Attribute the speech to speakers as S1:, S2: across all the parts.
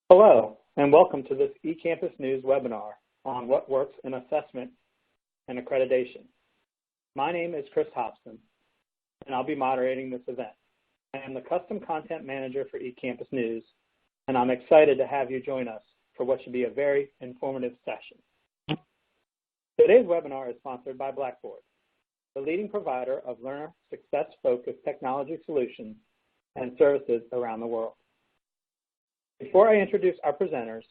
S1: Hello, and welcome to this eCampus News webinar on what works in assessment and accreditation. My name is Chris Hobson, and I'll be moderating this event. I am the Custom Content Manager for eCampus News, and I'm excited to have you join us for what should be a very informative session. Today's webinar is sponsored by Blackboard, the leading provider of learner success-focused technology solutions and services around the world. Before I introduce our presenters,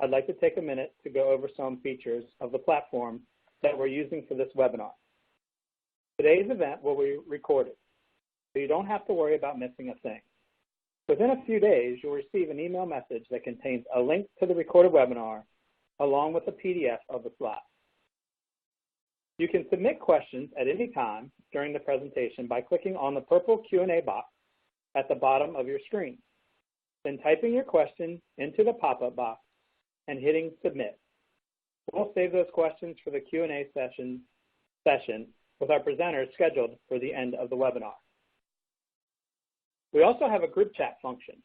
S1: I'd like to take a minute to go over some features of the platform that we're using for this webinar. Today's event will be recorded, so you don't have to worry about missing a thing. Within a few days, you'll receive an email message that contains a link to the recorded webinar along with a PDF of the slides. You can submit questions at any time during the presentation by clicking on the purple Q&A box at the bottom of your screen, then typing your question into the pop-up box and hitting submit. We'll save those questions for the Q&A session with our presenters scheduled for the end of the webinar. We also have a group chat function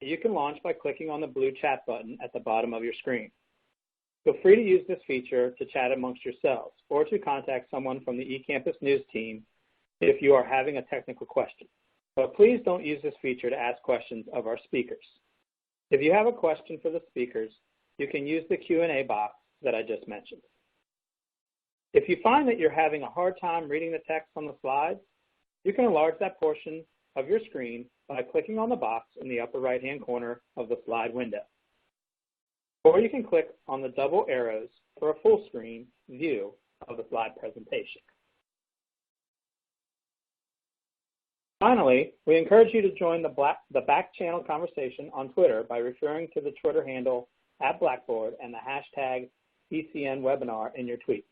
S1: that you can launch by clicking on the blue chat button at the bottom of your screen. Feel free to use this feature to chat amongst yourselves or to contact someone from the eCampus News team if you are having a technical question. But please don't use this feature to ask questions of our speakers. If you have a question for the speakers, you can use the Q&A box that I just mentioned. If you find that you're having a hard time reading the text on the slides, you can enlarge that portion of your screen by clicking on the box in the upper right-hand corner of the slide window. Or you can click on the double arrows for a full screen view of the slide presentation. Finally, we encourage you to join the back channel conversation on Twitter by referring to the Twitter handle @Blackboard and the hashtag ECNWebinar in your tweet.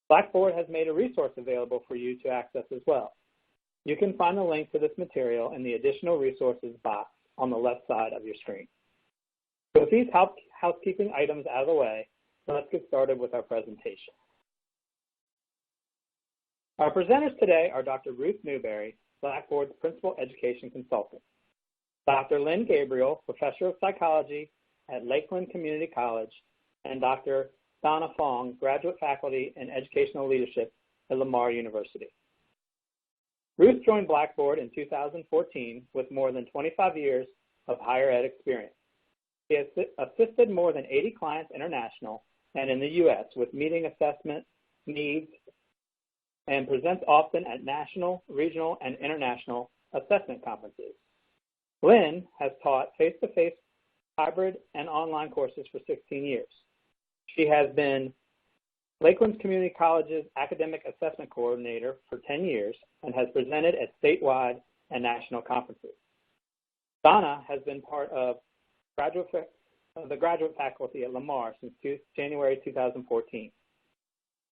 S1: Blackboard has made a resource available for you to access as well. You can find the link to this material in the additional resources box on the left side of your screen. So with these housekeeping items out of the way, let's get started with our presentation. Our presenters today are Dr. Ruth Newberry, Blackboard's Principal Education Consultant, Dr. Lynn Gabriel, Professor of Psychology at Lakeland Community College, and Dr. Donna Fong, Graduate Faculty in Educational Leadership at Lamar University. Ruth joined Blackboard in 2014 with more than 25 years of higher ed experience. She has assisted more than 80 clients international and in the U.S. with meeting assessment needs and presents often at national, regional, and international assessment conferences. Lynn has taught face-to-face, hybrid, and online courses for 16 years. She has been Lakeland Community College's Academic Assessment Coordinator for 10 years and has presented at statewide and national conferences. Donna has been part of the graduate faculty at Lamar since January 2014.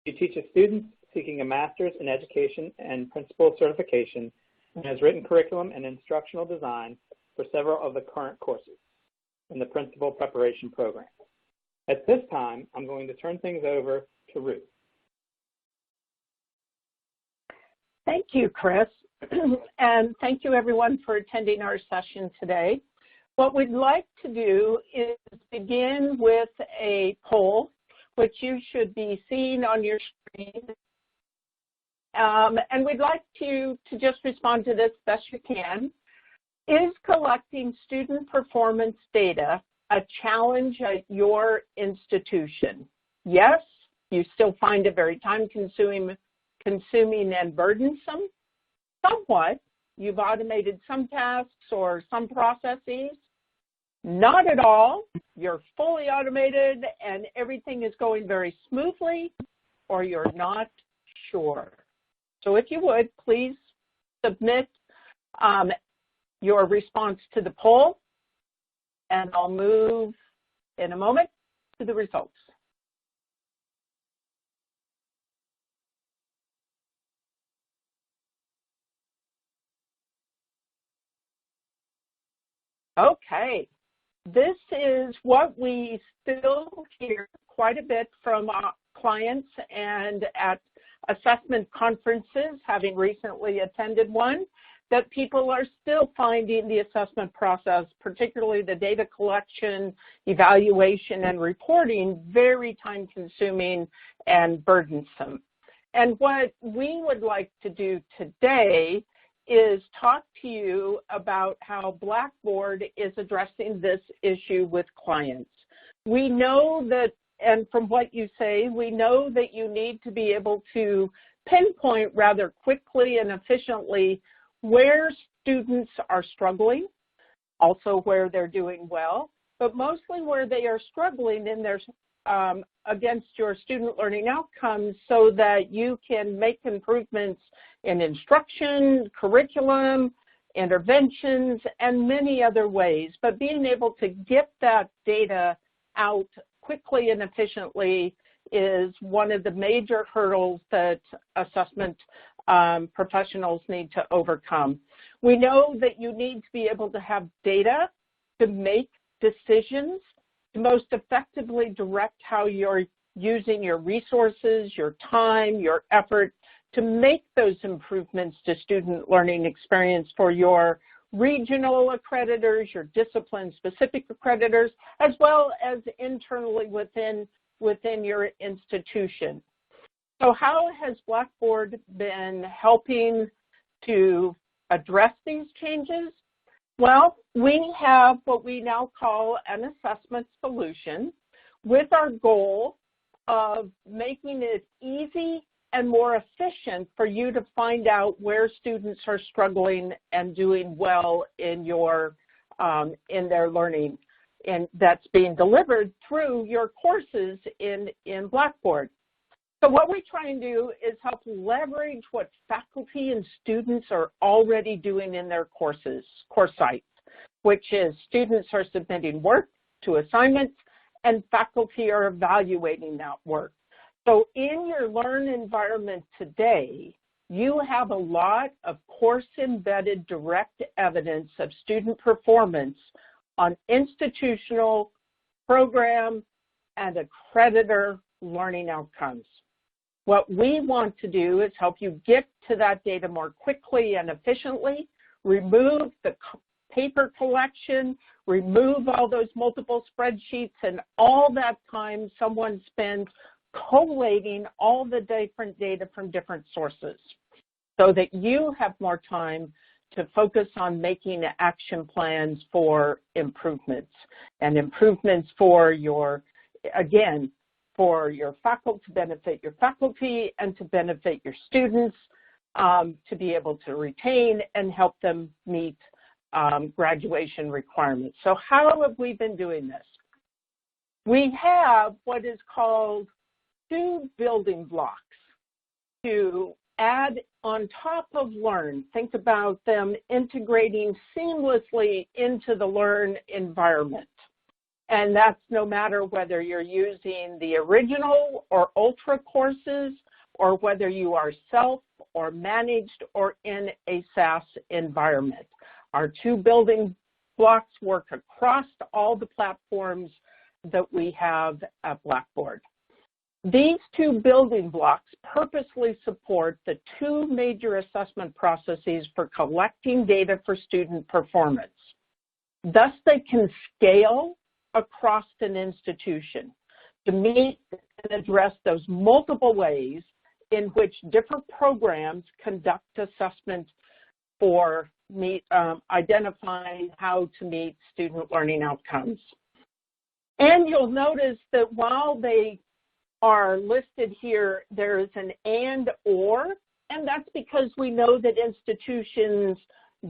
S1: She teaches students seeking a master's in education and principal certification and has written curriculum and instructional design for several of the current courses in the principal preparation program. At this time, I'm going to turn things over to Ruth.
S2: Thank you, Chris, and thank you everyone for attending our session today. What we'd like to do is begin with a poll, which you should be seeing on your screen. And we'd like you to just respond to this best you can. Is collecting student performance data a challenge at your institution? Yes, you still find it very time-consuming and burdensome. Somewhat, you've automated some tasks or some processes. Not at all. You're fully automated and everything is going very smoothly, or you're not sure. So if you would, please submit your response to the poll, and I'll move in a moment to the results. Okay, this is what we still hear quite a bit from our clients and at assessment conferences, having recently attended one. that people are still finding the assessment process, particularly the data collection, evaluation, and reporting, very time-consuming and burdensome. And what we would like to do today is talk to you about how Blackboard is addressing this issue with clients. We know that, and from what you say, we know that you need to be able to pinpoint rather quickly and efficiently where students are struggling, also where they're doing well, but mostly where they are struggling in their against your student learning outcomes so that you can make improvements in instruction, curriculum, interventions, and many other ways. But being able to get that data out quickly and efficiently is one of the major hurdles that assessment professionals need to overcome. We know that you need to be able to have data to make decisions, to most effectively direct how you're using your resources, your time, your effort to make those improvements to student learning experience for your regional accreditors, your discipline-specific accreditors, as well as internally within your institution. So how has Blackboard been helping to address these changes? Well, we have what we now call an assessment solution with our goal of making it easy and more efficient for you to find out where students are struggling and doing well in their learning, and that's being delivered through your courses in Blackboard. So what we try and do is help leverage what faculty and students are already doing in their course sites, which is students are submitting work to assignments and faculty are evaluating that work. So in your Learn environment today, you have a lot of course-embedded direct evidence of student performance on institutional, program, and accreditor learning outcomes. What we want to do is help you get to that data more quickly and efficiently, remove the paper collection, remove all those multiple spreadsheets and all that time someone spends collating all the different data from different sources so that you have more time to focus on making action plans for improvements and improvements for your, again, for your faculty, to benefit your faculty and to benefit your students, to be able to retain and help them meet graduation requirements. So how have we been doing this? We have what is called 2 building blocks to add on top of Learn. Think about them integrating seamlessly into the Learn environment. And that's no matter whether you're using the original or ultra courses or whether you are self or managed or in a SaaS environment. Our 2 building blocks work across all the platforms that we have at Blackboard. These 2 building blocks purposely support the 2 major assessment processes for collecting data for student performance. Thus, they can scale across an institution to meet and address those multiple ways in which different programs conduct assessment for identifying how to meet student learning outcomes. And you'll notice that while they are listed here, there is an and or, and that's because we know that institutions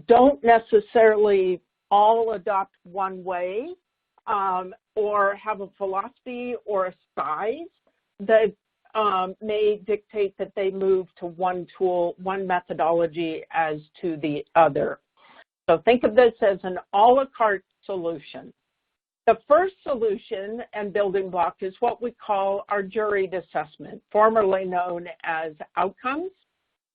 S2: don't necessarily all adopt one way or have a philosophy or a size that may dictate that they move to one tool, one methodology as to the other. So think of this as an a la carte solution. The first solution and building block is what we call our juried assessment, formerly known as outcomes.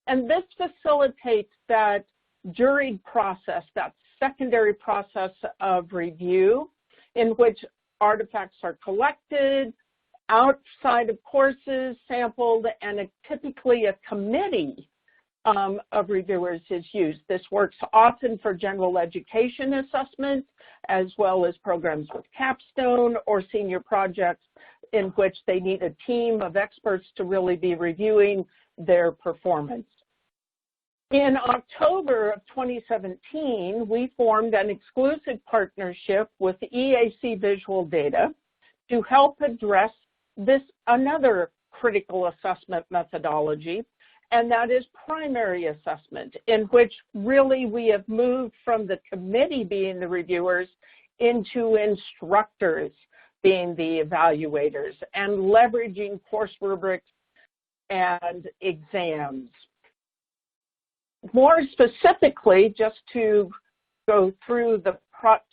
S2: And this facilitates that juried process, that secondary process of review in which artifacts are collected, outside of courses, sampled, and typically a committee of reviewers is used. This works often for general education assessment, as well as programs with capstone or senior projects in which they need a team of experts to really be reviewing their performance. In October of 2017, we formed an exclusive partnership with EAC Visual Data to help address another critical assessment methodology, and that is primary assessment, in which really we have moved from the committee being the reviewers into instructors being the evaluators and leveraging course rubrics and exams. More specifically, just to go through the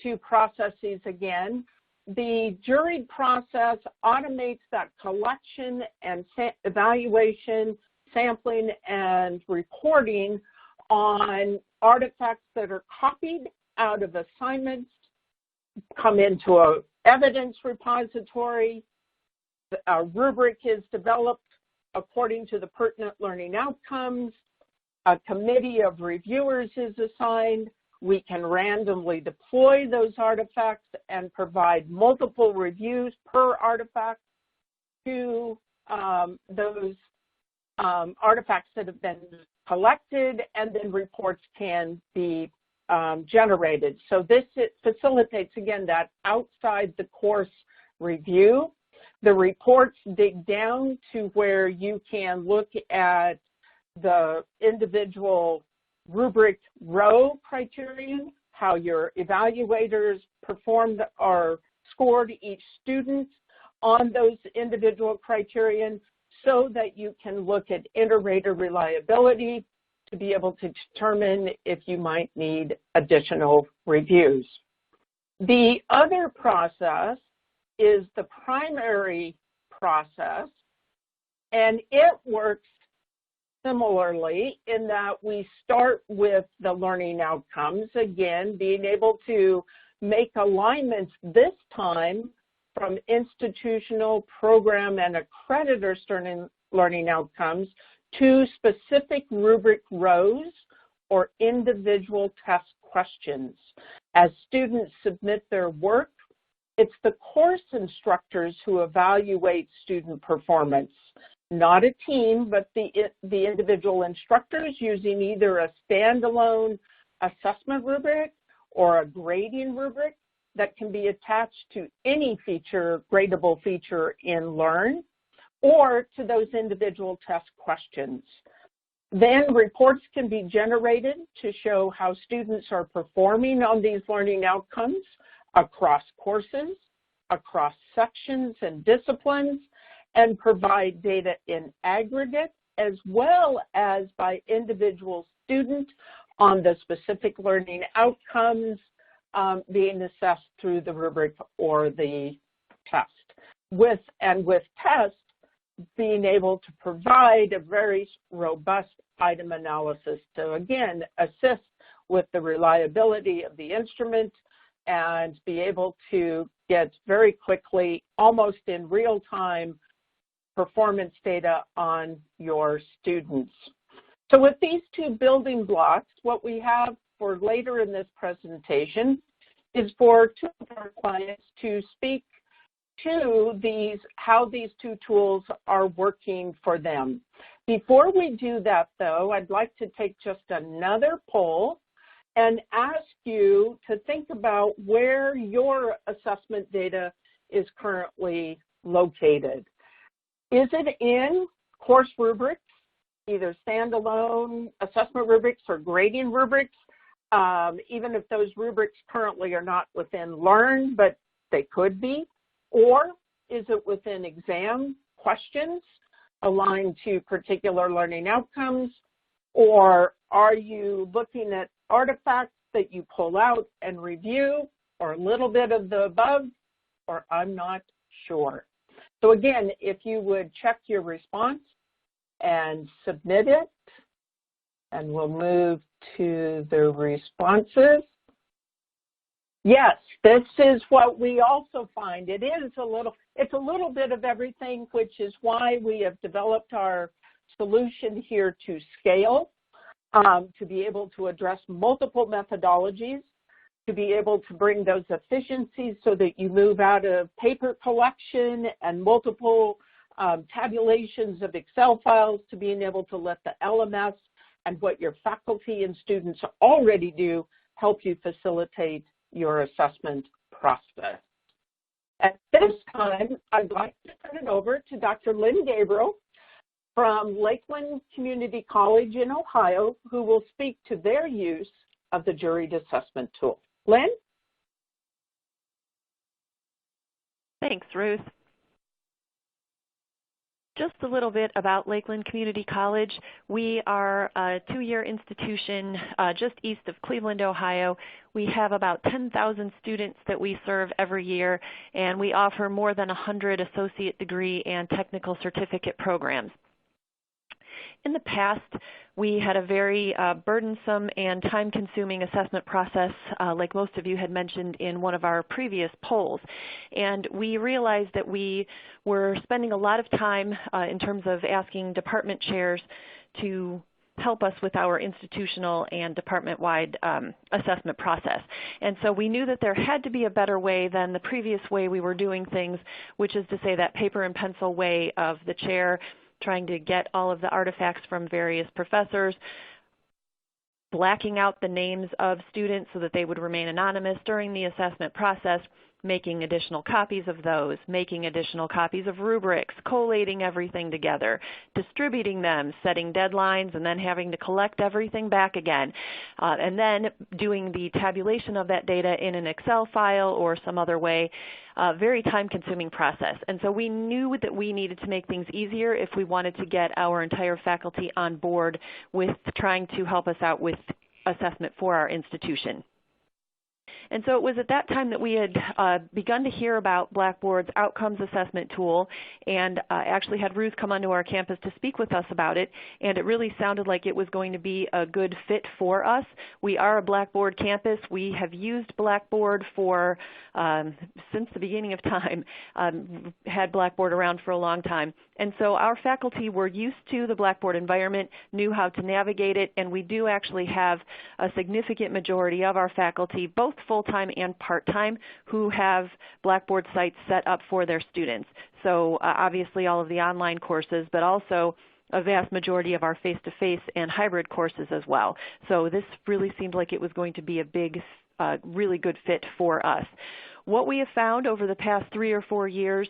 S2: two processes again, the juried process automates that collection and evaluation, sampling, and reporting on artifacts that are copied out of assignments, come into an evidence repository. A rubric is developed according to the pertinent learning outcomes. A committee of reviewers is assigned. We can randomly deploy those artifacts and provide multiple reviews per artifact to those artifacts that have been collected, and then reports can be generated. So this facilitates, again, that outside the course review. The reports dig down to where you can look at the individual rubric row criterion, how your evaluators performed or scored each student on those individual criterion, so that you can look at inter-rater reliability to be able to determine if you might need additional reviews. The other process is the primary process, and it works similarly in that we start with the learning outcomes, again, being able to make alignments this time from institutional, program, and accreditor learning outcomes to specific rubric rows or individual test questions. As students submit their work, it's the course instructors who evaluate student performance, not a team, but the individual instructors using either a standalone assessment rubric or a grading rubric that can be attached to any gradable feature in Learn, or to those individual test questions. Then reports can be generated to show how students are performing on these learning outcomes across courses, across sections and disciplines, and provide data in aggregate as well as by individual student on the specific learning outcomes being assessed through the rubric or the test. With tests, being able to provide a very robust item analysis to, again, assist with the reliability of the instrument and be able to get very quickly, almost in real time, performance data on your students. So with these two building blocks, what we have for later in this presentation is for two of our clients to speak to how these two tools are working for them. Before we do that, though, I'd like to take just another poll and ask you to think about where your assessment data is currently located. Is it in course rubrics, either standalone assessment rubrics or grading rubrics, even if those rubrics currently are not within Learn, but they could be? Or is it within exam questions aligned to particular learning outcomes? Or are you looking at artifacts that you pull out and review, or a little bit of the above, or I'm not sure? So again, if you would check your response and submit it, and we'll move to the responses. Yes, this is what we also find. It's a little bit of everything, which is why we have developed our solution here to scale. to be able to address multiple methodologies, to be able to bring those efficiencies so that you move out of paper collection and multiple tabulations of Excel files, to being able to let the LMS and what your faculty and students already do help you facilitate your assessment process. At this time, I'd like to turn it over to Dr. Lynn Gabriel from Lakeland Community College in Ohio, who will speak to their use of the juried assessment tool. Lynn?
S3: Thanks, Ruth. Just a little bit about Lakeland Community College. We are a 2-year institution just east of Cleveland, Ohio. We have about 10,000 students that we serve every year, and we offer more than 100 associate degree and technical certificate programs. In the past, we had a very burdensome and time-consuming assessment process, like most of you had mentioned in one of our previous polls. And we realized that we were spending a lot of time in terms of asking department chairs to help us with our institutional and department-wide assessment process. And so we knew that there had to be a better way than the previous way we were doing things, which is to say that paper and pencil way of the chair trying to get all of the artifacts from various professors, blacking out the names of students so that they would remain anonymous during the assessment process, making additional copies of those, making additional copies of rubrics, collating everything together, distributing them, setting deadlines, and then having to collect everything back again, and then doing the tabulation of that data in an Excel file or some other way. Very time-consuming process. And so we knew that we needed to make things easier if we wanted to get our entire faculty on board with trying to help us out with assessment for our institution. And so it was at that time that we had begun to hear about Blackboard's Outcomes assessment tool, and actually had Ruth come onto our campus to speak with us about it, and it really sounded like it was going to be a good fit for us. We are a Blackboard campus. We have used Blackboard for since the beginning of time, had Blackboard around for a long time. And so our faculty were used to the Blackboard environment, knew how to navigate it, and we do actually have a significant majority of our faculty, both full-time and part-time, who have Blackboard sites set up for their students. So obviously all of the online courses, but also a vast majority of our face-to-face and hybrid courses as well. So this really seemed like it was going to be a big, really good fit for us. What we have found over the past 3 or 4 years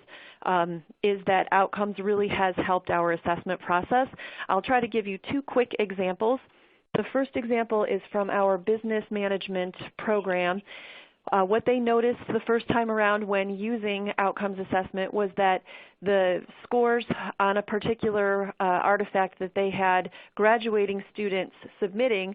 S3: is that Outcomes really has helped our assessment process. I'll try to give you 2 quick examples. The first example is from our business management program. What they noticed the first time around when using Outcomes assessment was that the scores on a particular artifact that they had graduating students submitting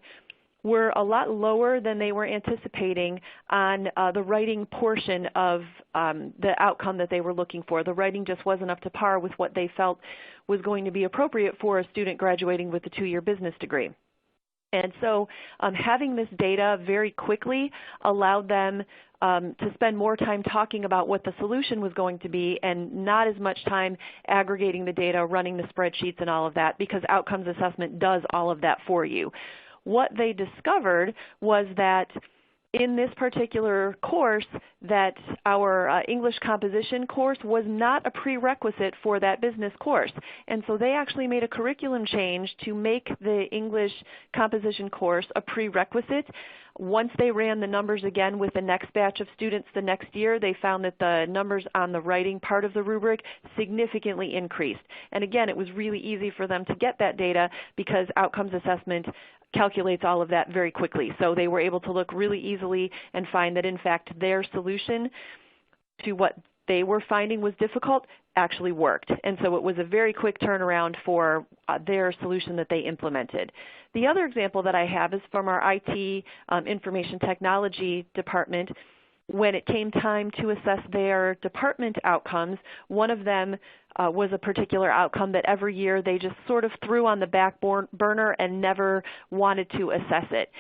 S3: were a lot lower than they were anticipating on the writing portion of the outcome that they were looking for. The writing just wasn't up to par with what they felt was going to be appropriate for a student graduating with a 2-year business degree. And so having this data very quickly allowed them to spend more time talking about what the solution was going to be and not as much time aggregating the data, running the spreadsheets and all of that, because Outcomes assessment does all of that for you. What they discovered was that in this particular course, that our English composition course was not a prerequisite for that business course. And so they actually made a curriculum change to make the English composition course a prerequisite. Once they ran the numbers again with the next batch of students the next year, they found that the numbers on the writing part of the rubric significantly increased. And again, it was really easy for them to get that data because Outcomes assessment calculates all of that very quickly. So they were able to look really easily and find that, in fact, their solution to what they were finding was difficult actually worked. And so it was a very quick turnaround for their solution that they implemented. The other example that I have is from our IT information technology department. When it came time to assess their department outcomes, one of them was a particular outcome that every year they just sort of threw on the back burner and never wanted to assess it.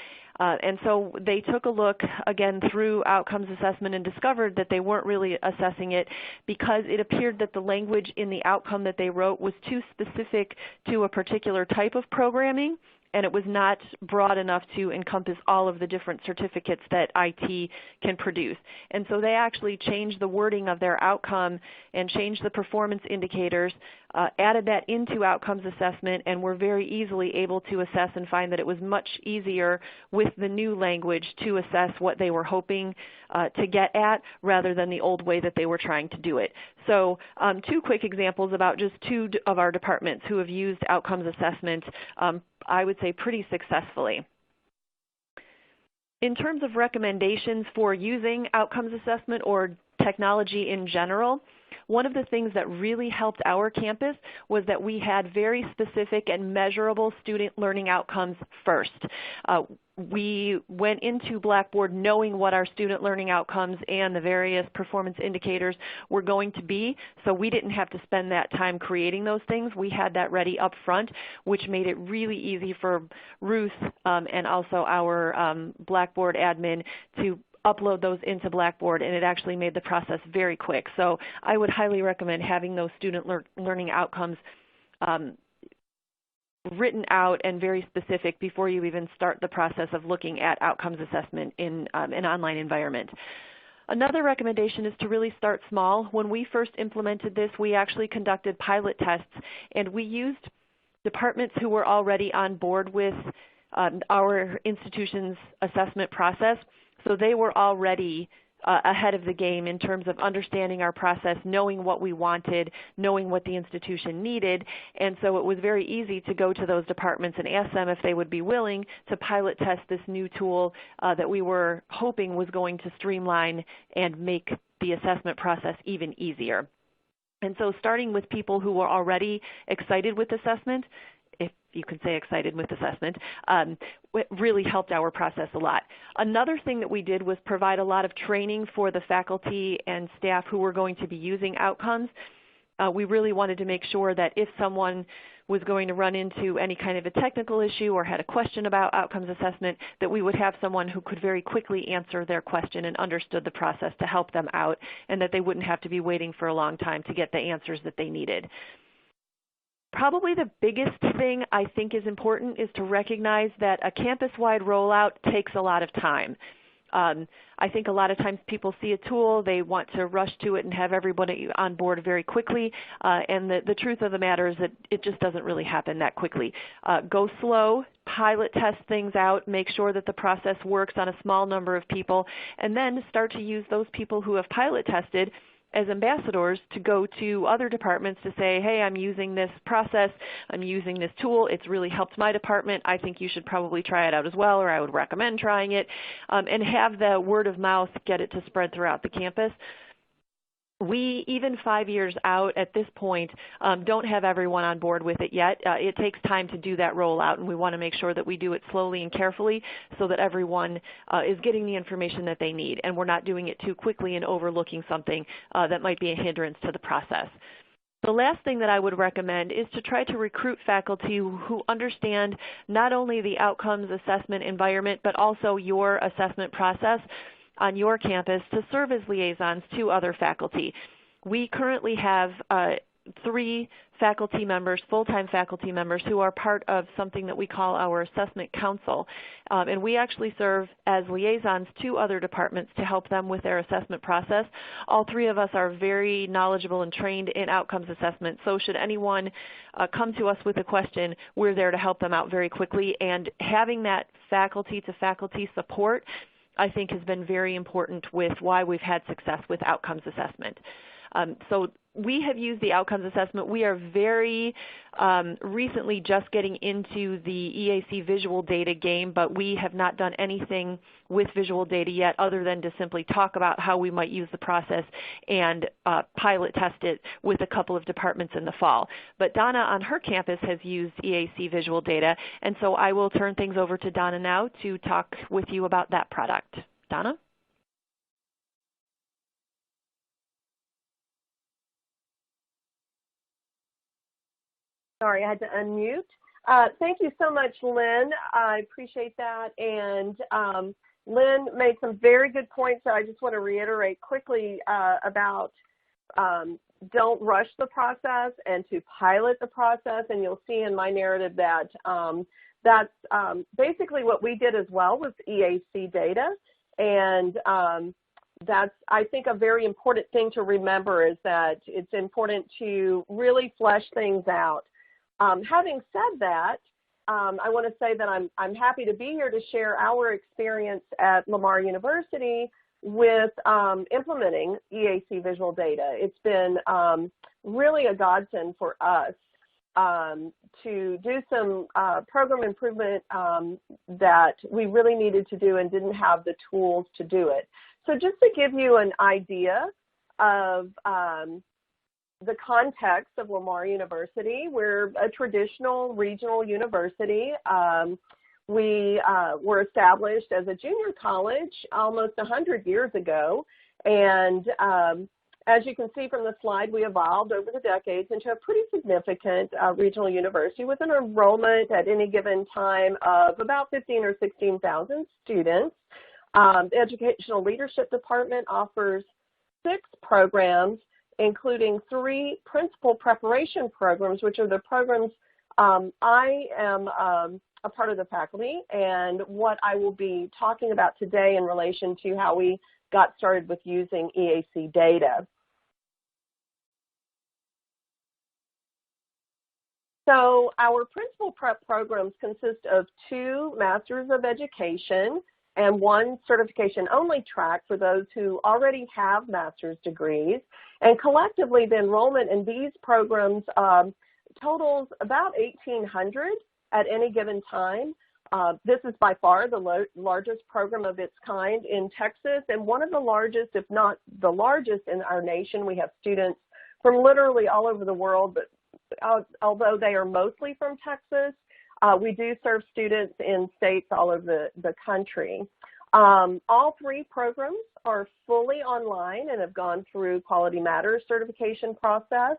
S3: And so they took a look again through Outcomes assessment and discovered that they weren't really assessing it because it appeared that the language in the outcome that they wrote was too specific to a particular type of programming and it was not broad enough to encompass all of the different certificates that IT can produce. And so they actually changed the wording of their outcome and changed the performance indicators, added that into outcomes assessment, and were very easily able to assess and find that it was much easier with the new language to assess what they were hoping to get at rather than the old way that they were trying to do it. So 2 quick examples about just 2 of our departments who have used outcomes assessment, I would say pretty successfully. In terms of recommendations for using outcomes assessment or technology in general, one of the things that really helped our campus was that we had very specific and measurable student learning outcomes first. We went into Blackboard knowing what our student learning outcomes and the various performance indicators were going to be, so we didn't have to spend that time creating those things. We had that ready up front, which made it really easy for Ruth and also our Blackboard admin to upload those into Blackboard, and it actually made the process very quick. So I would highly recommend having those student learning outcomes written out and very specific before you even start the process of looking at outcomes assessment in an online environment. Another recommendation is to really start small. When we first implemented this, we actually conducted pilot tests, and we used departments who were already on board with our institution's assessment process. So they were already ahead of the game in terms of understanding our process, knowing what we wanted, knowing what the institution needed, and so it was very easy to go to those departments and ask them if they would be willing to pilot test this new tool that we were hoping was going to streamline and make the assessment process even easier. And so starting with people who were already excited with assessment, if you can say excited with assessment, it really helped our process a lot. Another thing that we did was provide a lot of training for the faculty and staff who were going to be using outcomes. We really wanted to make sure that if someone was going to run into any kind of a technical issue or had a question about outcomes assessment, that we would have someone who could very quickly answer their question and understood the process to help them out, and that they wouldn't have to be waiting for a long time to get the answers that they needed. Probably the biggest thing I think is important is to recognize that a campus-wide rollout takes a lot of time. I think a lot of times people see a tool, they want to rush to it and have everybody on board very quickly, and the truth of the matter is that it just doesn't really happen that quickly. Go slow, pilot test things out, make sure that the process works on a small number of people, and then start to use those people who have pilot tested as ambassadors to go to other departments to say, hey, I'm using this process, I'm using this tool, it's really helped my department, I think you should probably try it out as well, or I would recommend trying it, and have the word of mouth get it to spread throughout the campus. We, even 5 years out at this point, don't have everyone on board with it yet. It takes time to do that rollout, and we want to make sure that we do it slowly and carefully so that everyone is getting the information that they need, and we're not doing it too quickly and overlooking something that might be a hindrance to the process. The last thing that I would recommend is to try to recruit faculty who understand not only the outcomes assessment environment, but also your assessment process on your campus to serve as liaisons to other faculty. We currently have 3 faculty members, full-time faculty members, who are part of something that we call our assessment council. And we actually serve as liaisons to other departments to help them with their assessment process. All 3 of us are very knowledgeable and trained in outcomes assessment, so should anyone come to us with a question, we're there to help them out very quickly. And having that faculty-to-faculty support, I think, has been very important with why we've had success with outcomes assessment. So we have used the outcomes assessment. We are very recently just getting into the EAC Visual Data game, but we have not done anything with Visual Data yet other than to simply talk about how we might use the process and pilot test it with a couple of departments in the fall. But Donna on her campus has used EAC Visual Data, and so I will turn things over to Donna now to talk with you about that product. Donna?
S4: Sorry, I had to unmute. Thank you so much, Lynn. I appreciate that. And Lynn made some very good points that I just want to reiterate quickly about don't rush the process and to pilot the process. And you'll see in my narrative that that's basically what we did as well with EAC data. And that's, I think, a very important thing to remember is that it's important to really flesh things out. Having said that, I want to say that I'm happy to be here to share our experience at Lamar University with implementing EAC Visual Data. It's been really a godsend for us to do some program improvement that we really needed to do and didn't have the tools to do it. So just to give you an idea of the context of Lamar University, we're a traditional regional university. We were established as a junior college almost 100 years ago, and as you can see from the slide, we evolved over the decades into a pretty significant regional university with an enrollment at any given time of about 15 or 16,000 students. The Educational Leadership Department offers 6 programs, including 3 principal preparation programs, which are the programs I am a part of the faculty, and what I will be talking about today in relation to how we got started with using EAC data. So our principal prep programs consist of 2 Masters of Education and 1 certification-only track for those who already have master's degrees. And collectively, the enrollment in these programs totals about 1,800 at any given time. This is by far the largest program of its kind in Texas, and one of the largest, if not the largest in our nation. We have students from literally all over the world, but although they are mostly from Texas, we do serve students in states all over the country. All 3 programs are fully online and have gone through Quality Matters certification process.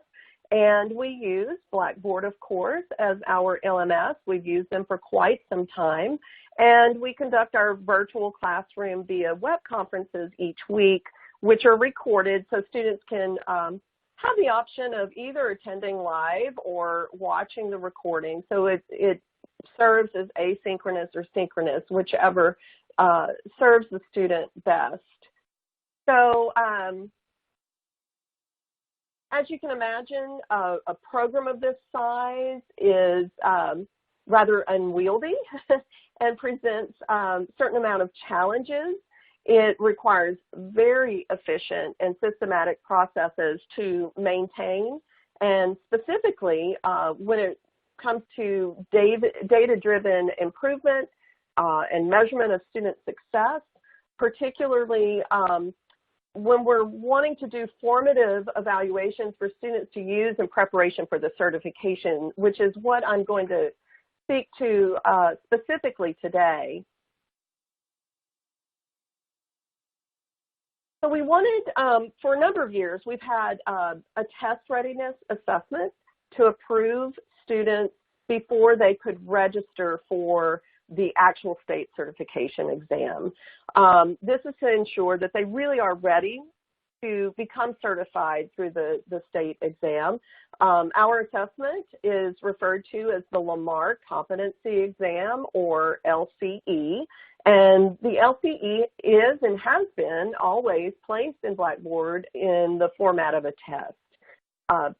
S4: And we use Blackboard, of course, as our LMS. We've used them for quite some time. And we conduct our virtual classroom via web conferences each week, which are recorded so students can have the option of either attending live or watching the recording. So it serves as asynchronous or synchronous, whichever serves the student best. So as you can imagine, a program of this size is rather unwieldy and presents a certain amount of challenges. It requires very efficient and systematic processes to maintain, and specifically when it comes to data-driven improvement and measurement of student success, particularly when we're wanting to do formative evaluations for students to use in preparation for the certification, which is what I'm going to speak to specifically today. So we wanted, for a number of years, we've had a test readiness assessment to approve students before they could register for the actual state certification exam. This is to ensure that they really are ready to become certified through the state exam. Our assessment is referred to as the Lamar Competency Exam, or LCE, and the LCE is and has been always placed in Blackboard in the format of a test.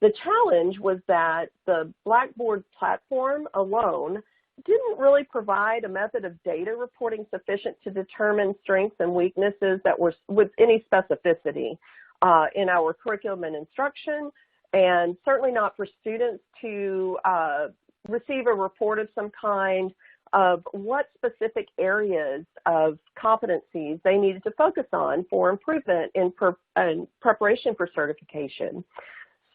S4: The challenge was that the Blackboard platform alone didn't really provide a method of data reporting sufficient to determine strengths and weaknesses that were with any specificity in our curriculum and instruction, and certainly not for students to receive a report of some kind of what specific areas of competencies they needed to focus on for improvement in preparation for certification.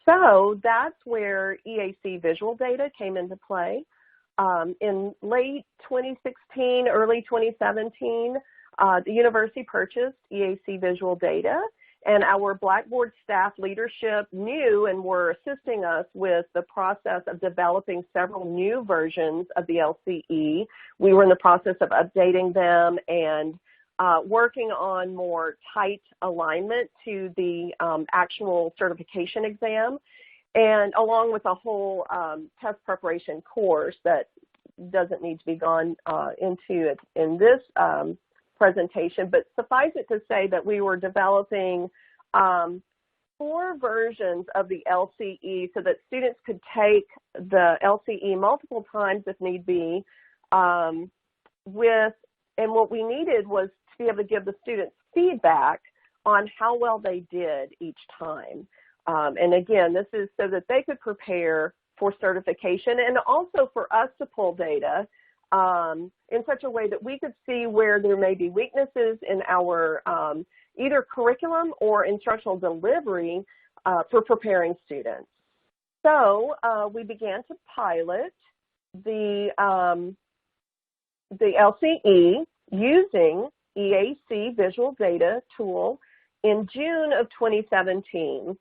S4: So that's where EAC Visual Data came into play. In late 2016, early 2017, the university purchased EAC Visual Data, and our Blackboard staff leadership knew and were assisting us with the process of developing several new versions of the LCE. We were in the process of updating them and working on more tight alignment to the actual certification exam, and along with a whole test preparation course that doesn't need to be gone into it in this presentation, but suffice it to say that we were developing 4 versions of the LCE so that students could take the LCE multiple times if need be, and what we needed was to be able to give the students feedback on how well they did each time. And again, this is so that they could prepare for certification and also for us to pull data in such a way that we could see where there may be weaknesses in our either curriculum or instructional delivery for preparing students. So we began to pilot the LCE using EAC Visual Data tool in June of 2017.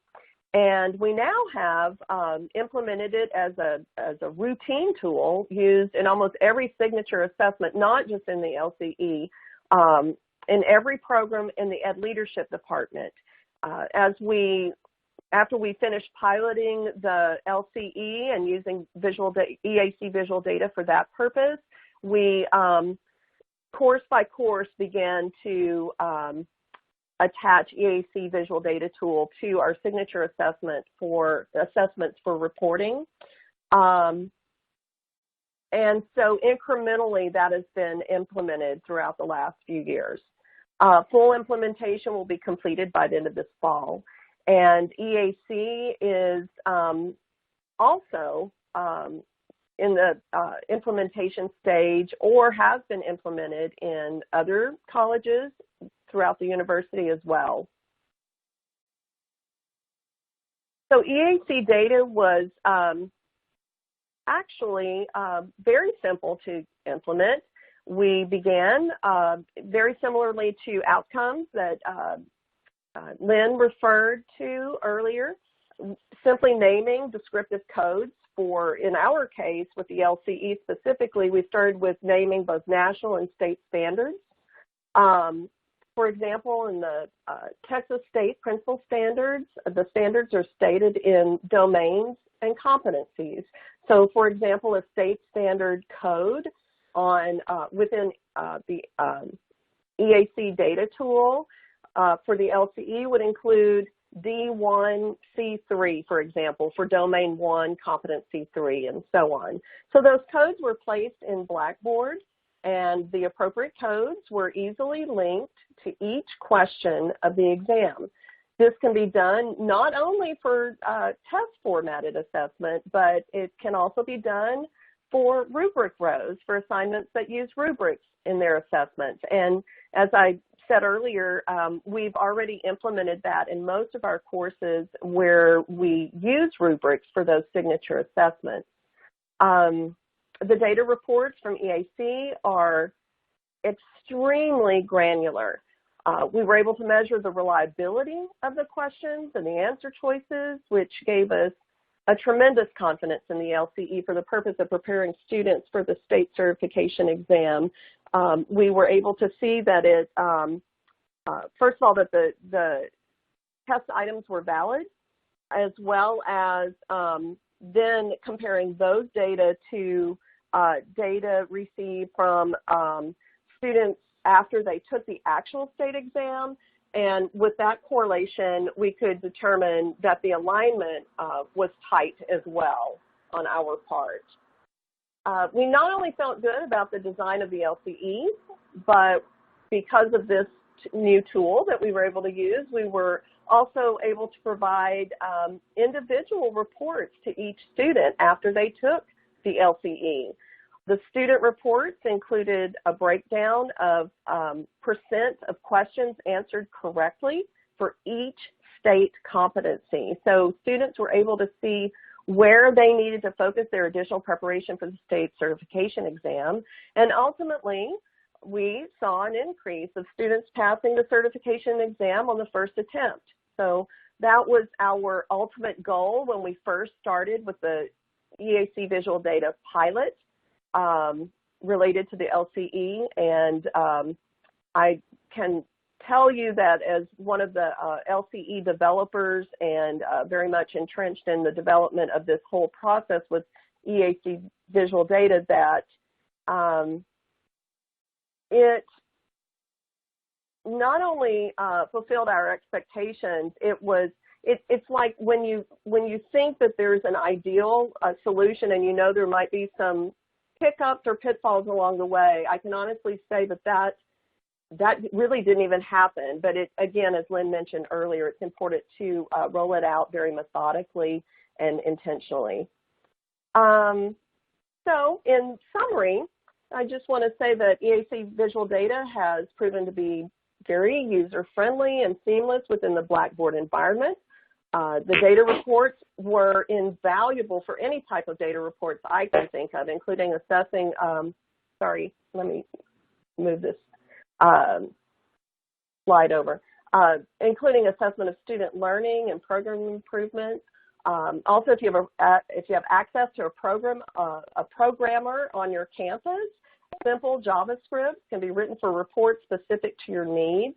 S4: And we now have implemented it as a routine tool used in almost every signature assessment, not just in the LCE, in every program in the Ed Leadership Department. After we finished piloting the LCE and using EAC Visual Data for that purpose, we course by course began to attach EAC Visual Data tool to our signature assessments for reporting. And so incrementally that has been implemented throughout the last few years. Full implementation will be completed by the end of this fall. And EAC is also in the implementation stage or has been implemented in other colleges throughout the university as well. So EAC data was actually very simple to implement. We began very similarly to outcomes that Lynn referred to earlier, simply naming descriptive codes for, in our case, with the LCE specifically, we started with naming both national and state standards. For example, in the Texas State Principal Standards, the standards are stated in domains and competencies. So, for example, a state standard code on within the EAC data tool for the LCE would include D1C3, for example, for Domain 1, Competency 3, and so on. So those codes were placed in Blackboard, and the appropriate codes were easily linked to each question of the exam. This can be done not only for test formatted assessment, but it can also be done for rubric rows, for assignments that use rubrics in their assessments. And as I said earlier, we've already implemented that in most of our courses where we use rubrics for those signature assessments. The data reports from EAC are extremely granular. We were able to measure the reliability of the questions and the answer choices, which gave us a tremendous confidence in the LCE for the purpose of preparing students for the state certification exam. We were able to see that it, first of all, that the test items were valid, as well as then comparing those data to data received from students after they took the actual state exam. And with that correlation, we could determine that the alignment was tight as well on our part. We not only felt good about the design of the LCE, but because of this new tool that we were able to use, we were also able to provide individual reports to each student after they took the LCE. The student reports included a breakdown of percent of questions answered correctly for each state competency. So students were able to see where they needed to focus their additional preparation for the state certification exam. And ultimately, we saw an increase of students passing the certification exam on the first attempt. So that was our ultimate goal when we first started with the EAC Visual Data pilot related to the LCE. And I can tell you that as one of the LCE developers and very much entrenched in the development of this whole process with EAC Visual Data, that It not only fulfilled our expectations, it's like when you think that there's an ideal solution and you know there might be some hiccups or pitfalls along the way, I can honestly say that really didn't even happen. But it, again, as Lynn mentioned earlier, it's important to roll it out very methodically and intentionally. So in summary, I just want to say that EAC Visual Data has proven to be very user-friendly and seamless within the Blackboard environment. The data reports were invaluable for any type of data reports I can think of, including assessing, sorry, let me move this slide over, including assessment of student learning and program improvement. Also, if you have access to a programmer on your campus, simple JavaScript can be written for reports specific to your needs.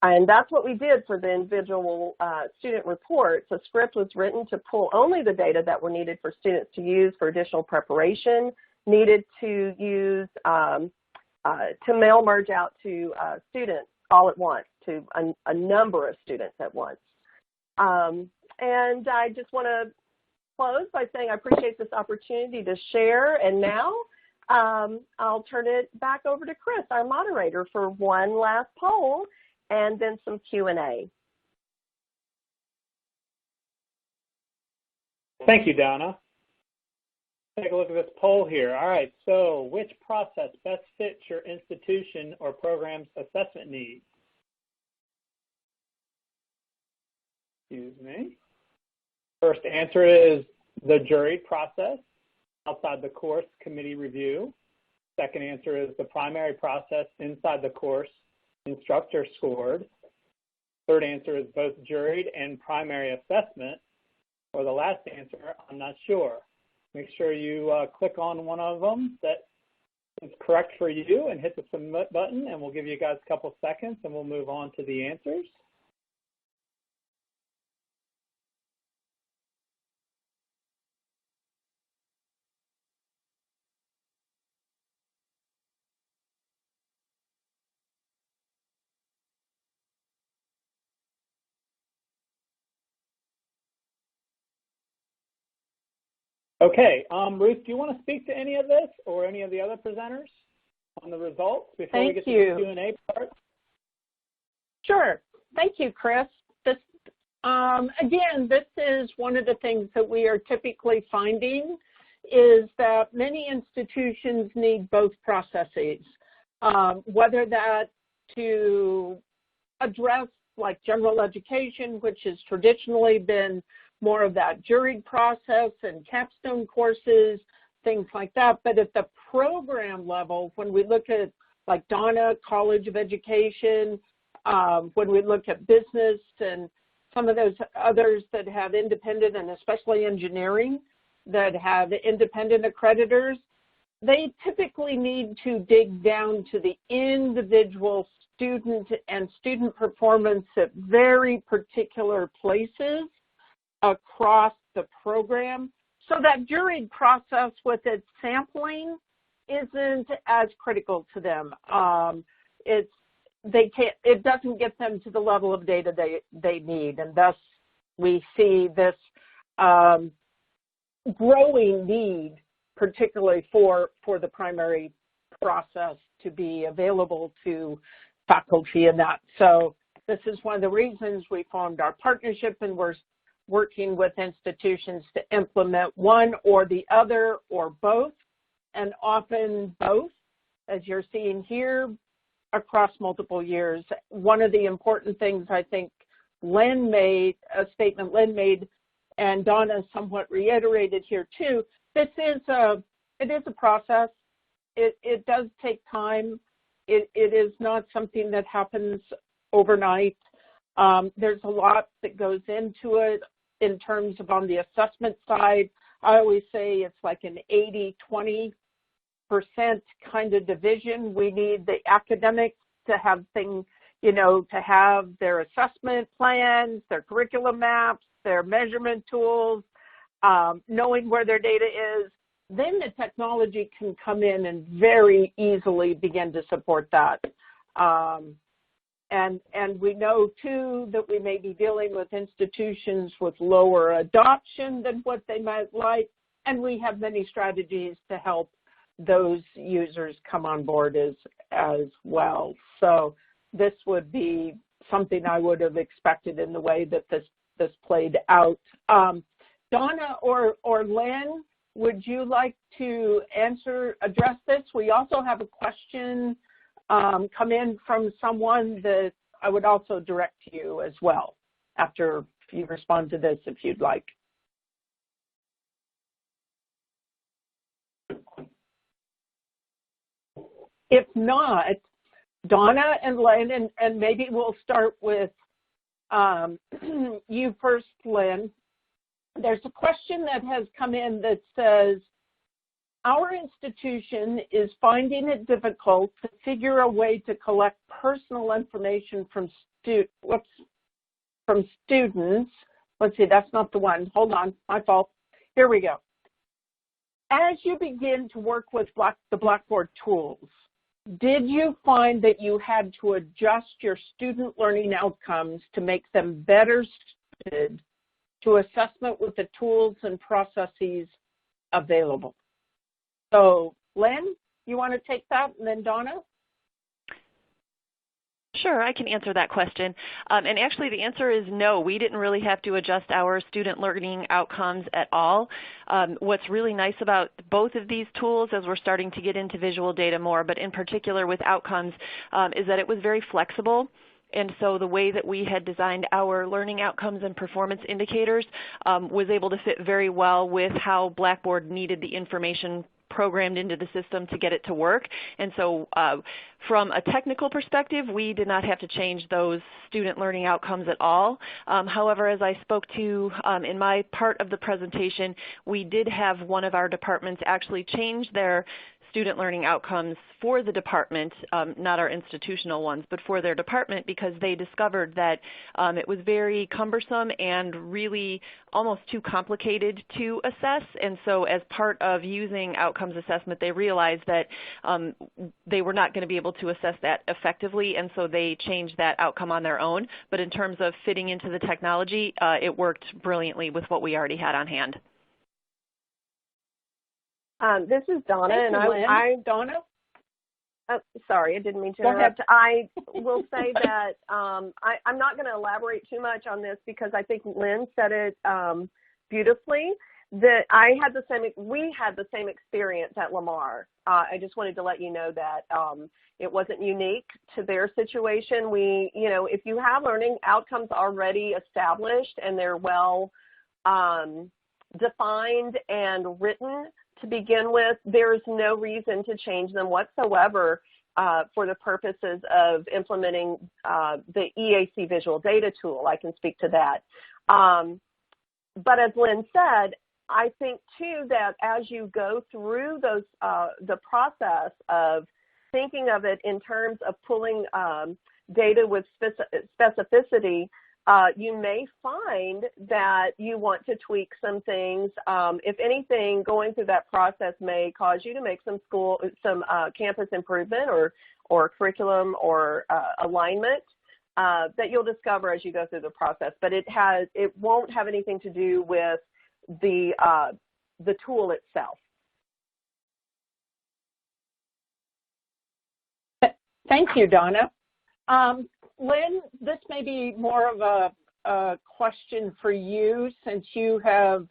S4: And that's what we did for the individual student reports. A script was written to pull only the data that were needed for students to use for additional preparation, needed to use to mail merge out to students all at once, to a number of students at once. And I just want to close by saying I appreciate this opportunity to share. And now I'll turn it back over to Chris, our moderator, for one last poll and then some Q&A.
S1: Thank you, Donna. Take a look at this poll here. All right, so which process best fits your institution or program's assessment needs? Excuse me. First answer is the juried process, outside the course committee review. Second answer is the primary process, inside the course instructor scored. Third answer is both juried and primary assessment. Or the last answer, I'm not sure. Make sure you click on one of them that is correct for you and hit the submit button, and we'll give you guys a couple seconds and we'll move on to the answers. Okay, Ruth, do you want to speak to any of this or any of the other presenters on the results before we get to the Q&A part?
S2: Sure. Thank you, Chris. Again, this is one of the things that we are typically finding is that many institutions need both processes, whether that to address like general education, which has traditionally been more of that juried process and capstone courses, things like that. But at the program level, when we look at like Donna, College of Education, when we look at business and some of those others that have independent, and especially engineering, that have independent accreditors, they typically need to dig down to the individual student and student performance at very particular places across the program. So that juried process with its sampling isn't as critical to them. It doesn't get them to the level of data they need, and thus we see this growing need, particularly for the primary process to be available to faculty in that. So this is one of the reasons we formed our partnership, and we're working with institutions to implement one or the other or both, and often both, as you're seeing here, across multiple years. One of the important things I think Lynn made, a statement Lynn made, and Donna somewhat reiterated here too, it is a process. It does take time. It is not something that happens overnight. There's a lot that goes into it in terms of on the assessment side. I always say it's like an 80-20% kind of division. We need the academics to have things, to have their assessment plans, their curriculum maps, their measurement tools, knowing where their data is. then the technology can come in and very easily begin to support that. And we know, too, that we may be dealing with institutions with lower adoption than what they might like, and we have many strategies to help those users come on board as well. So this would be something I would have expected in the way that this played out. Donna or Lynn, would you like to address this? We also have a question come in from someone that I would also direct to you as well after you respond to this, if you'd like. If not, Donna and Lynn, and maybe we'll start with you first, Lynn. There's a question that has come in that says, our institution is finding it difficult to figure a way to collect personal information from students. Let's see, that's not the one. Hold on, my fault. Here we go. As you begin to work with the Blackboard tools, did you find that you had to adjust your student learning outcomes to make them better suited to assessment with the tools and processes available? So, Lynn, you want to take that, and then Donna?
S3: Sure, I can answer that question. And actually the answer is no, we didn't really have to adjust our student learning outcomes at all. What's really nice about both of these tools as we're starting to get into visual data more, but in particular with outcomes, is that it was very flexible. And so the way that we had designed our learning outcomes and performance indicators was able to fit very well with how Blackboard needed the information programmed into the system to get it to work. And so from a technical perspective, we did not have to change those student learning outcomes at all. However, as I spoke to in my part of the presentation, we did have one of our departments actually change their student learning outcomes for the department, not our institutional ones, but for their department, because they discovered that it was very cumbersome and really almost too complicated to assess. And so as part of using outcomes assessment, they realized that they were not going to be able to assess that effectively, and so they changed that outcome on their own. But in terms of fitting into the technology, it worked brilliantly with what we already had on hand.
S4: This is Donna,
S2: and Donna?
S4: Sorry, I didn't mean to interrupt. I will say that I'm not going to elaborate too much on this because I think Lynn said it beautifully. That we had the same experience at Lamar. I just wanted to let you know that it wasn't unique to their situation. If you have learning outcomes already established and they're well defined and written to begin with, there's no reason to change them whatsoever for the purposes of implementing the EAC Visual Data tool. I can speak to that. But as Lynn said, I think too that as you go through the process of thinking of it in terms of pulling data with specificity, you may find that you want to tweak some things. If anything, going through that process may cause you to make some campus improvement or curriculum or alignment that you'll discover as you go through the process. But it won't have anything to do with the tool itself.
S2: Thank you, Donna. Lynn, this may be more of a question for you since you have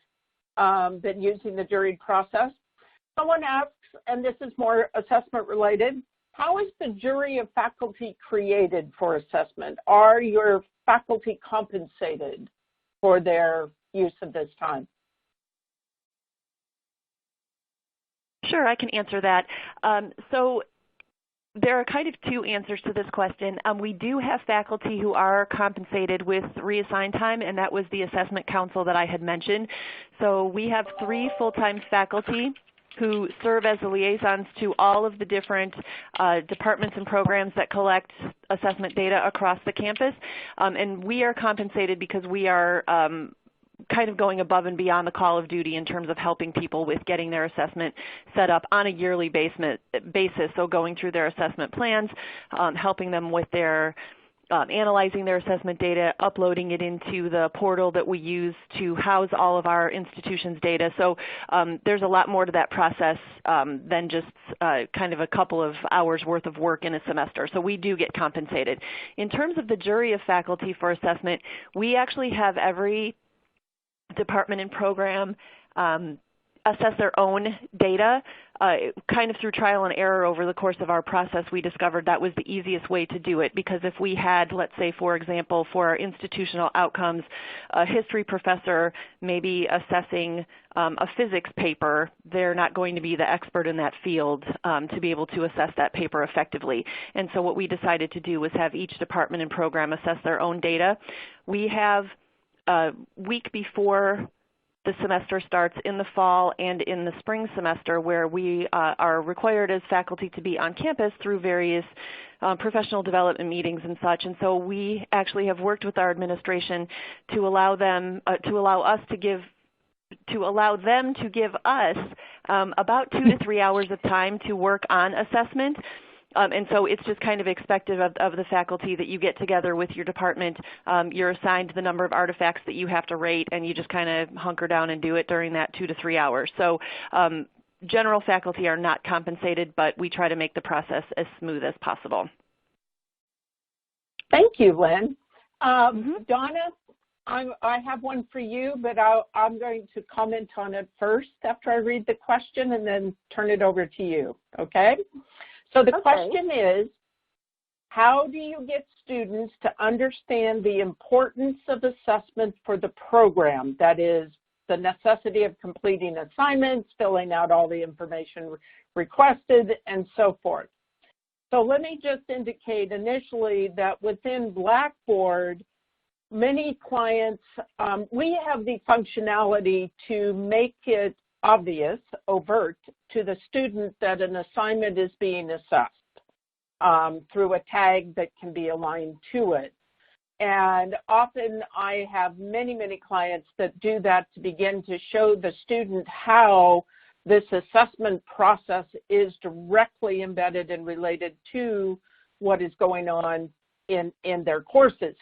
S2: been using the juried process. Someone asks, and this is more assessment related, how is the jury of faculty created for assessment? Are your faculty compensated for their use of this time?
S3: Sure, I can answer that. So there are kind of two answers to this question. We do have faculty who are compensated with reassigned time, and that was the assessment council that I had mentioned. So we have 3 full-time faculty who serve as the liaisons to all of the different departments and programs that collect assessment data across the campus. And we are compensated because we are kind of going above and beyond the call of duty in terms of helping people with getting their assessment set up on a yearly basis. So going through their assessment plans, helping them with their analyzing their assessment data, uploading it into the portal that we use to house all of our institution's data. So there's a lot more to that process than just kind of a couple of hours worth of work in a semester. So we do get compensated. In terms of the jury of faculty for assessment, we actually have every department and program assess their own data. Kind of through trial and error over the course of our process, we discovered that was the easiest way to do it, because if we had, let's say, for example, for our institutional outcomes, a history professor maybe assessing a physics paper, they're not going to be the expert in that field to be able to assess that paper effectively. And so what we decided to do was have each department and program assess their own data. We have a week before the semester starts in the fall and in the spring semester, where we are required as faculty to be on campus through various professional development meetings and such. And so we actually have worked with our administration to allow them to give us about 2 to 3 hours of time to work on assessment. And so it's just kind of expected of the faculty that you get together with your department. You're assigned the number of artifacts that you have to rate, and you just kind of hunker down and do it during that 2 to 3 hours. So general faculty are not compensated, but we try to make the process as smooth as possible.
S2: Thank you, Lynn. Donna, I have one for you, but I'm going to comment on it first after I read the question and then turn it over to you, okay? So the question is, how do you get students to understand the importance of assessment for the program? That is, the necessity of completing assignments, filling out all the information requested, and so forth. So let me just indicate initially that within Blackboard, many clients, we have the functionality to make it obvious, overt, to the student that an assignment is being assessed through a tag that can be aligned to it. And often I have many, many clients that do that to begin to show the student how this assessment process is directly embedded and related to what is going on in their courses.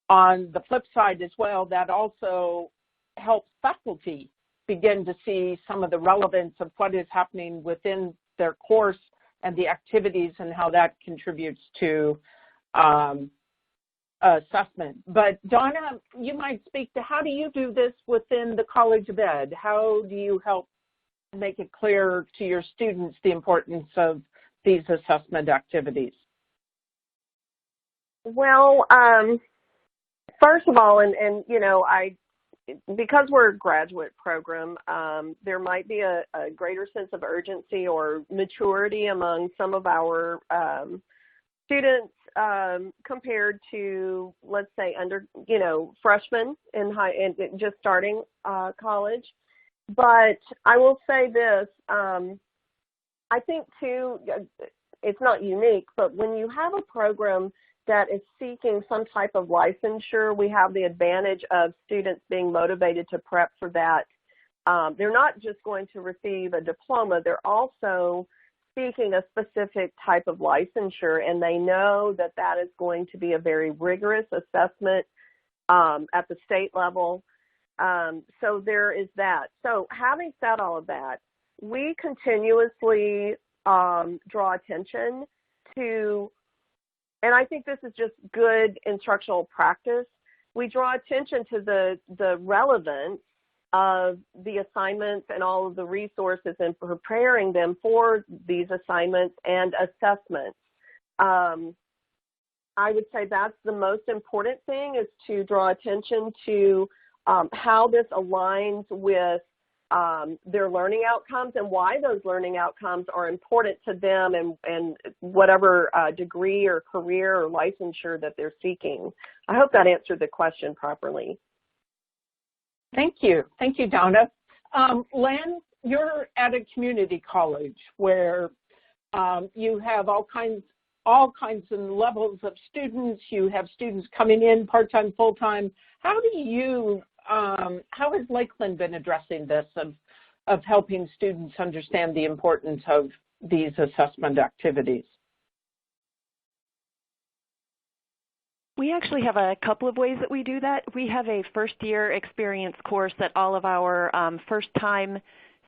S2: On the flip side as well, that also helps faculty begin to see some of the relevance of what is happening within their course and the activities and how that contributes to assessment. But Donna, you might speak to how do you do this within the College of Ed? How do you help make it clear to your students the importance of these assessment activities?
S4: Well, first of all, and you know, because we're a graduate program, there might be a greater sense of urgency or maturity among some of our students compared to, let's say, freshmen in just starting college. But I will say this, I think too, it's not unique, but when you have a program that is seeking some type of licensure, we have the advantage of students being motivated to prep for that. They're not just going to receive a diploma, they're also seeking a specific type of licensure, and they know that that is going to be a very rigorous assessment at the state level. So there is that. So having said all of that, we continuously draw attention to, and I think this is just good instructional practice, we draw attention to the relevance of the assignments and all of the resources in preparing them for these assignments and assessments. I would say that's the most important thing, is to draw attention to how this aligns with their learning outcomes and why those learning outcomes are important to them and whatever degree or career or licensure that they're seeking. I hope that answered the question properly.
S2: Thank you. Thank you, Donna. Len, you're at a community college where you have all kinds and levels of students. You have students coming in part-time, full-time. How do you how has Lakeland been addressing this of helping students understand the importance of these assessment activities?
S3: We actually have a couple of ways that we do that. We have a first-year experience course that all of our first-time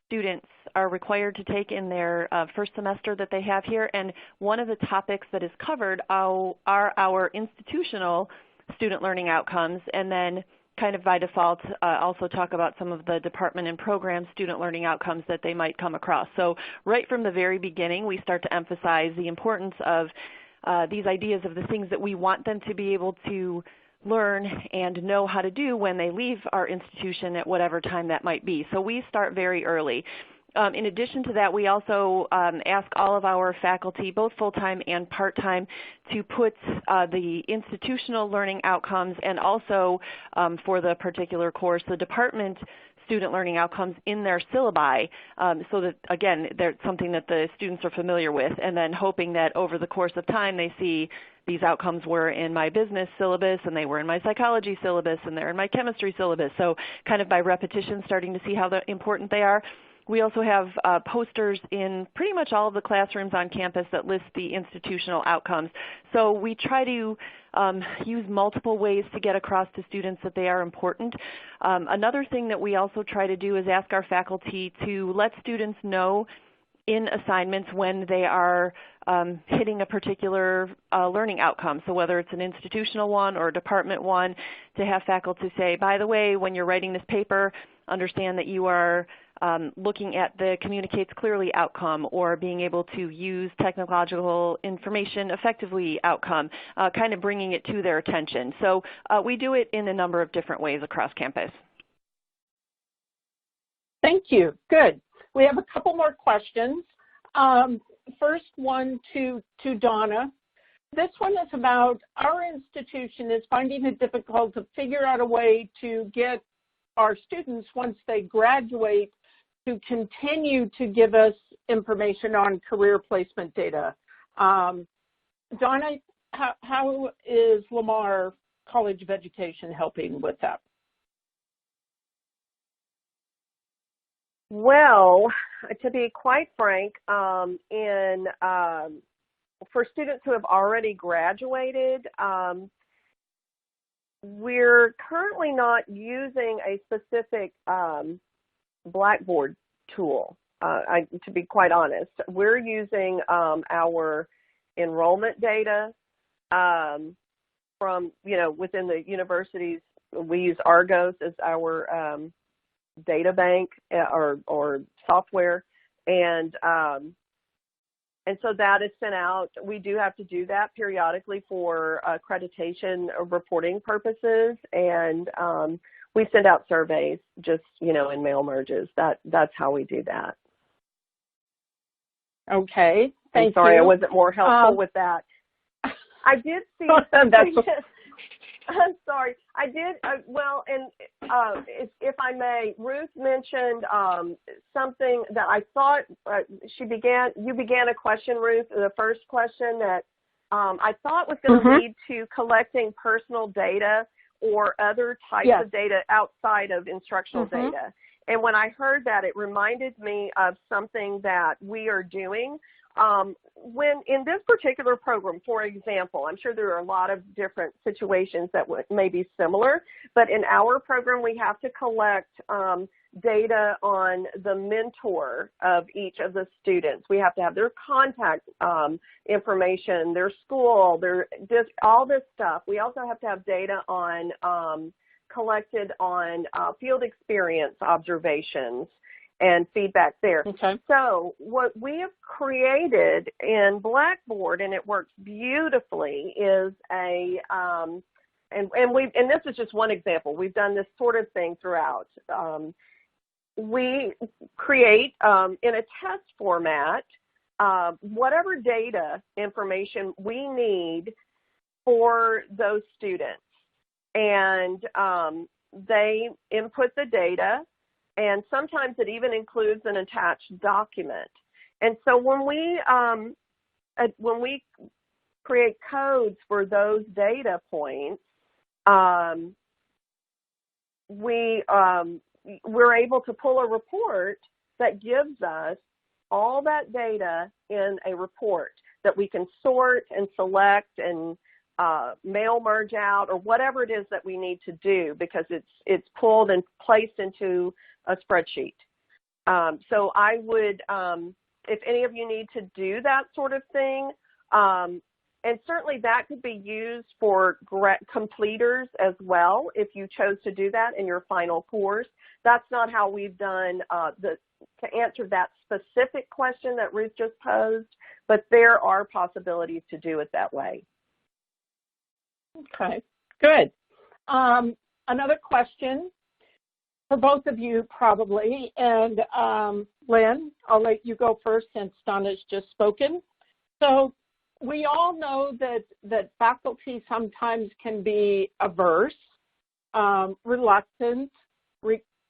S3: students are required to take in their first semester that they have here, and one of the topics that is covered are our institutional student learning outcomes, and then kind of by default also talk about some of the department and program student learning outcomes that they might come across. So right from the very beginning, we start to emphasize the importance of these ideas of the things that we want them to be able to learn and know how to do when they leave our institution at whatever time that might be. So we start very early. In addition to that, we also ask all of our faculty, both full-time and part-time, to put the institutional learning outcomes and also for the particular course, the department student learning outcomes in their syllabi so that, again, they're something that the students are familiar with, and then hoping that over the course of time they see these outcomes were in my business syllabus and they were in my psychology syllabus and they're in my chemistry syllabus. So kind of by repetition starting to see how important they are. We also have posters in pretty much all of the classrooms on campus that list the institutional outcomes. So we try to use multiple ways to get across to students that they are important. Another thing that we also try to do is ask our faculty to let students know in assignments when they are hitting a particular learning outcome. So whether it's an institutional one or a department one, to have faculty say, by the way, when you're writing this paper, understand that you are looking at the communicates clearly outcome or being able to use technological information effectively outcome, kind of bringing it to their attention. So we do it in a number of different ways across campus.
S2: Thank you. Good. We have a couple more questions. First one to Donna. This one is about our institution is finding it difficult to figure out a way to get our students, once they graduate, to continue to give us information on career placement data. Donna, how is Lamar College of Education helping with that?
S4: Well, to be quite frank, for students who have already graduated, we're currently not using a specific Blackboard tool, to be quite honest. We're using our enrollment data from, within the universities. We use Argos as our data bank or software, and so that is sent out. We do have to do that periodically for accreditation reporting purposes, and we send out surveys just, in mail merges. That's how we do that.
S2: Okay, thank you.
S4: I'm sorry, I wasn't more helpful with that. I did see I'm sorry. I did, well, and if I may, Ruth mentioned something that I thought you began a question, Ruth, the first question that I thought was going to lead to collecting personal data or other types of data outside of instructional data. And when I heard that, it reminded me of something that we are doing. When in this particular program, for example, I'm sure there are a lot of different situations that may be similar, but in our program, we have to collect data on the mentor of each of the students. We have to have their contact information, their school, all this stuff. We also have to have data on collected on field experience observations and feedback there. Okay. So what we have created in Blackboard, and it works beautifully, is and this is just one example. We've done this sort of thing throughout. We create in a test format whatever data information we need for those students, and they input the data. And sometimes it even includes an attached document. And so when we create codes for those data points, we're able to pull a report that gives us all that data in a report that we can sort and select and mail merge out or whatever it is that we need to do, because it's pulled and placed into a spreadsheet. So I would, if any of you need to do that sort of thing, and certainly that could be used for completers as well if you chose to do that in your final course. That's not how we've done to answer that specific question that Ruth just posed, but there are possibilities to do it that way.
S2: Okay, good. Another question for both of you probably, and Lynn, I'll let you go first since Donna's just spoken. So we all know that faculty sometimes can be averse, reluctant,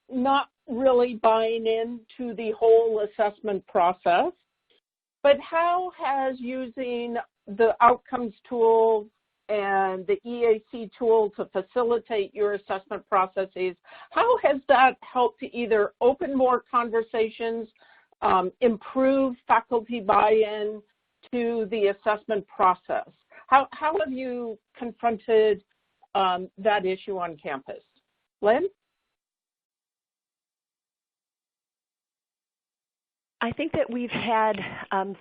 S2: not really buying into the whole assessment process. But how has using the outcomes tool and the EAC tool to facilitate your assessment processes, how has that helped to either open more conversations, improve faculty buy-in to the assessment process? How have you confronted that issue on campus? Lynn?
S3: I think that we've had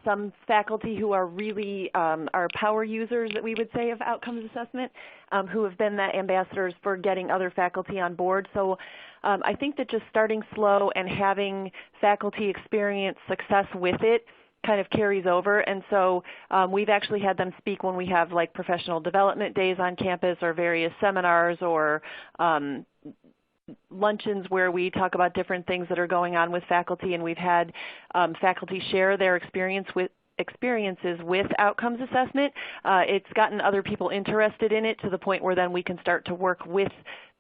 S3: some faculty who are really are power users, that we would say, of outcomes assessment, who have been the ambassadors for getting other faculty on board. So I think that just starting slow and having faculty experience success with it kind of carries over. And so we've actually had them speak when we have like professional development days on campus or various seminars or luncheons where we talk about different things that are going on with faculty, and we've had faculty share their experiences with outcomes assessment. It's gotten other people interested in it to the point where then we can start to work with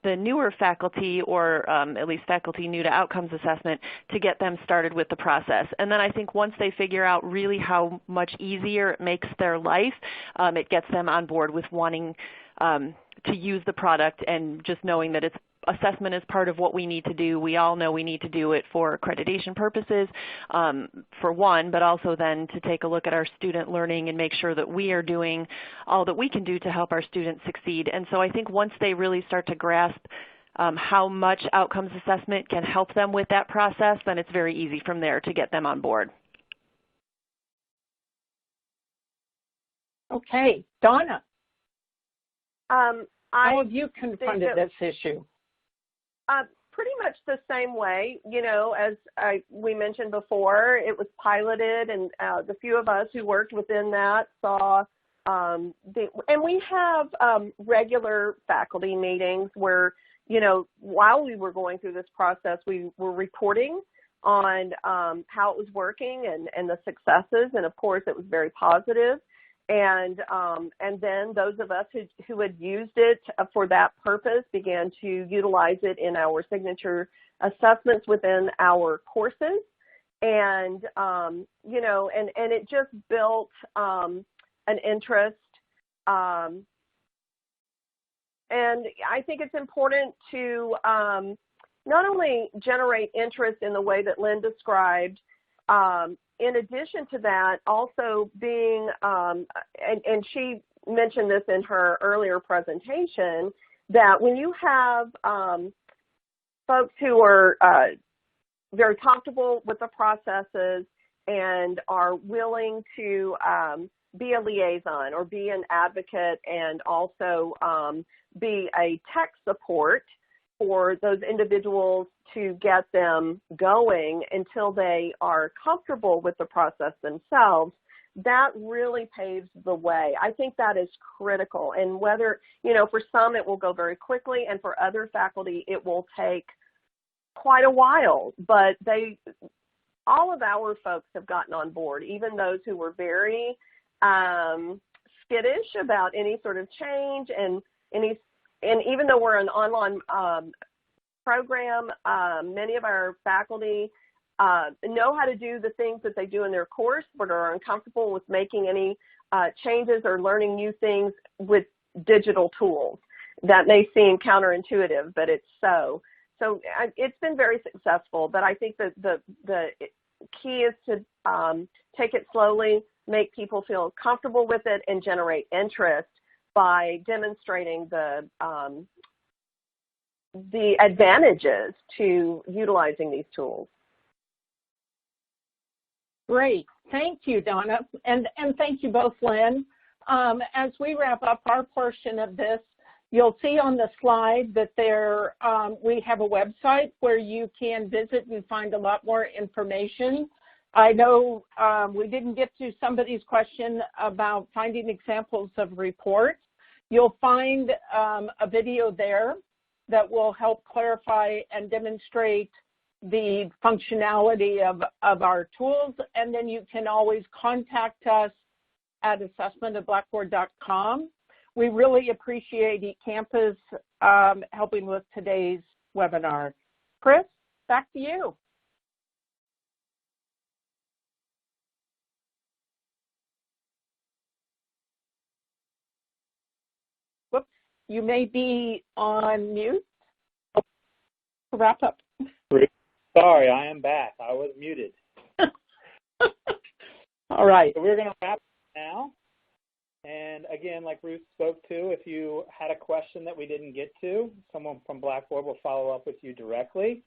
S3: the newer faculty, or at least faculty new to outcomes assessment, to get them started with the process. And then I think once they figure out really how much easier it makes their life, it gets them on board with wanting to use the product and just knowing that assessment is part of what we need to do. We all know we need to do it for accreditation purposes, for one, but also then to take a look at our student learning and make sure that we are doing all that we can do to help our students succeed. And so I think once they really start to grasp how much outcomes assessment can help them with that process, then it's very easy from there to get them on board.
S2: Okay, Donna.
S4: How
S2: have you confronted this issue?
S4: Pretty much the same way, you know, as we mentioned before. It was piloted, and the few of us who worked within that saw, and we have regular faculty meetings where, you know, while we were going through this process, we were reporting on how it was working and the successes, and of course it was very positive. And then those of us who had used it for that purpose began to utilize it in our signature assessments within our courses. And, you know, and it just built an interest. And I think it's important to not only generate interest in the way that Lynn described, in addition to that, also being, and she mentioned this in her earlier presentation, that when you have folks who are very comfortable with the processes and are willing to be a liaison or be an advocate and also be a tech support for those individuals to get them going until they are comfortable with the process themselves, that really paves the way. I think that is critical. And whether, you know, for some it will go very quickly, and for other faculty it will take quite a while, but all of our folks have gotten on board, even those who were very skittish about any sort of change, and even though we're an online program, many of our faculty know how to do the things that they do in their course, but are uncomfortable with making any changes or learning new things with digital tools. that may seem counterintuitive, but it's so. So it's been very successful, but I think that the key is to take it slowly, make people feel comfortable with it, and generate interest by demonstrating the advantages to utilizing these tools.
S2: Great. Thank you, Donna. And thank you both, Lynn. As we wrap up our portion of this, you'll see on the slide that we have a website where you can visit and find a lot more information. I know we didn't get to somebody's question about finding examples of reports. You'll find a video there that will help clarify and demonstrate the functionality of our tools, and then you can always contact us at assessment@blackboard.com. We really appreciate eCampus helping with today's webinar. Chris, back to you. Whoops, you may be on mute to wrap up.
S1: Sorry, I am back. I was muted.
S2: All right.
S1: So we're going to wrap now. And again, like Ruth spoke to, if you had a question that we didn't get to, someone from Blackboard will follow up with you directly.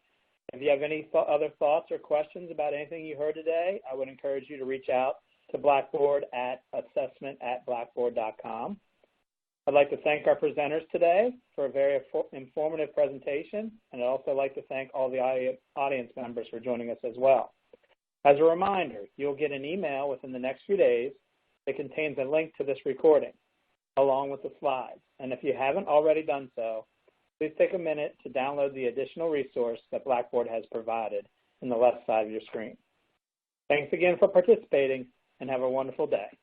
S1: If you have any other thoughts or questions about anything you heard today, I would encourage you to reach out to Blackboard at assessment@blackboard.com. I'd like to thank our presenters today for a very informative presentation, and I'd also like to thank all the audience members for joining us as well. As a reminder, you'll get an email within the next few days that contains a link to this recording, along with the slides. And if you haven't already done so, please take a minute to download the additional resource that Blackboard has provided in the left side of your screen. Thanks again for participating, and have a wonderful day.